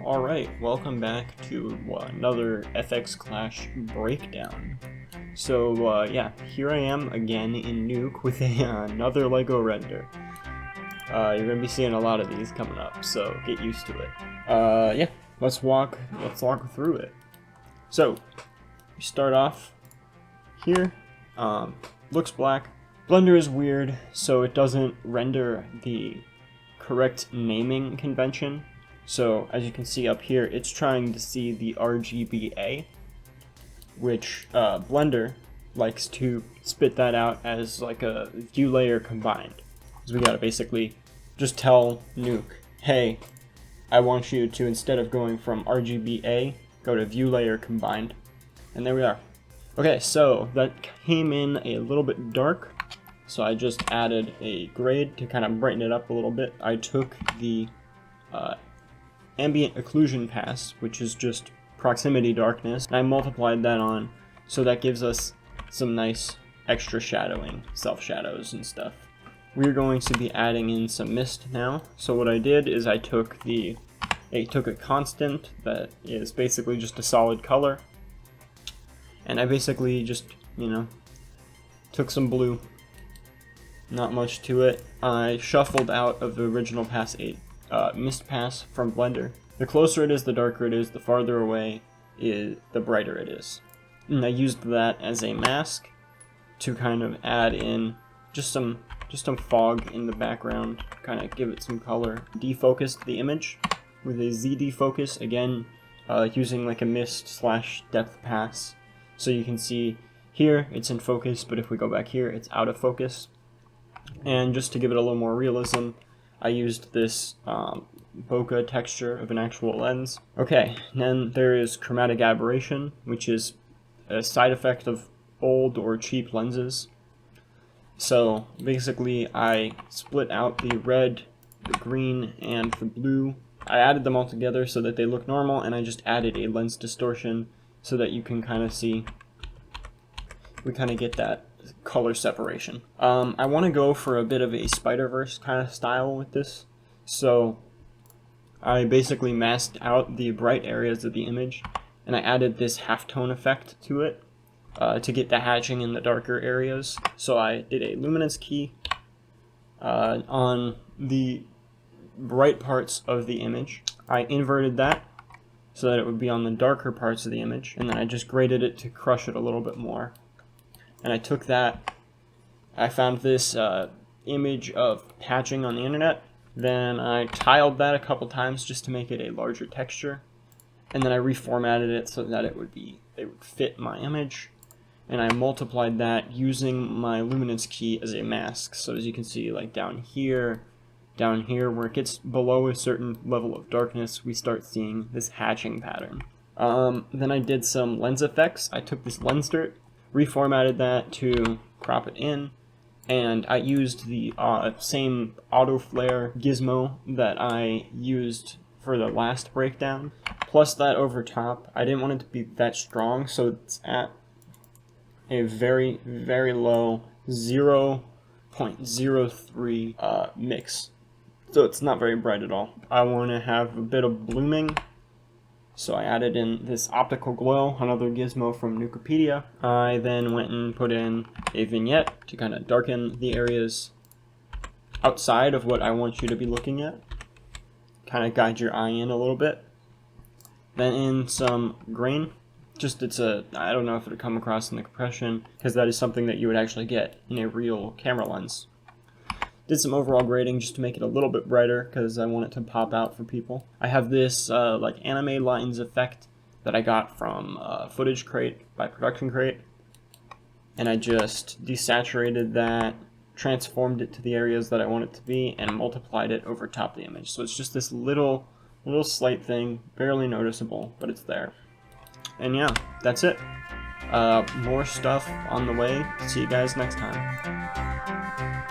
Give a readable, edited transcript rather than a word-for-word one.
Alright, welcome back to another FX Clash breakdown. So yeah, here I am again in Nuke with another Lego render. You're gonna be seeing a lot of these coming up, so get used to it. Yeah, let's walk through it. So we start off here. Looks black. Blender is weird, so it doesn't render the correct naming convention. So as you can see up here, it's trying to see the RGBA, which Blender likes to spit that out as like a view layer combined. So we gotta basically just tell Nuke, hey, I want you to, instead of going from RGBA, go to view layer combined. And there we are. Okay, so that came in a little bit dark, so I just added a grade to kind of brighten it up a little bit. I took the ambient occlusion pass, which is just proximity darkness, and I multiplied that on, so that gives us some nice extra shadowing, self shadows and stuff. We're going to be adding in some mist now. So what I did is I took a constant that is basically just a solid color, and I basically just, took some blue, not much to it. I shuffled out of the original pass a mist pass from Blender. The closer it is, the darker it is. The farther away the brighter it is. And I used that as a mask to kind of add in just some fog in the background, kind of give it some color. Defocused the image with a Z defocus, again using like a mist / depth pass. So you can see here it's in focus, but if we go back here, it's out of focus. And just to give it a little more realism, I used this bokeh texture of an actual lens. Okay, then there is chromatic aberration, which is a side effect of old or cheap lenses. So basically I split out the red, the green, and the blue. I added them all together so that they look normal, and I just added a lens distortion so that you can kind of see, we kind of get that color separation. I want to go for a bit of a Spider-Verse kind of style with this, so I basically masked out the bright areas of the image, and I added this halftone effect to it to get the hatching in the darker areas. So I did a luminance key on the bright parts of the image. I inverted that so that it would be on the darker parts of the image, and then I just graded it to crush it a little bit more. And I took that, I found this image of hatching on the internet, then I tiled that a couple times just to make it a larger texture, and then I reformatted it so that it would fit my image, and I multiplied that using my luminance key as a mask. So as you can see, like down here where it gets below a certain level of darkness, we start seeing this hatching pattern. Then I did some lens effects. I took this lens dirt, reformatted that to crop it in, and I used the same auto flare gizmo that I used for the last breakdown, plus that over top. I didn't want it to be that strong, so it's at a very, very low 0.03 mix, so it's not very bright at all. I want to have a bit of blooming, so I added in this optical glow, another gizmo from Nukepedia. I then went and put in a vignette to kind of darken the areas outside of what I want you to be looking at, kind of guide your eye in a little bit. Then in some grain, I don't know if it would come across in the compression, because that is something that you would actually get in a real camera lens. Did some overall grading just to make it a little bit brighter because I want it to pop out for people. I have this like anime lines effect that I got from Footage Crate by Production Crate, and I just desaturated that, transformed it to the areas that I want it to be, and multiplied it over top the image. So it's just this little slight thing, barely noticeable, but it's there. And yeah, that's it. More stuff on the way. See you guys next time.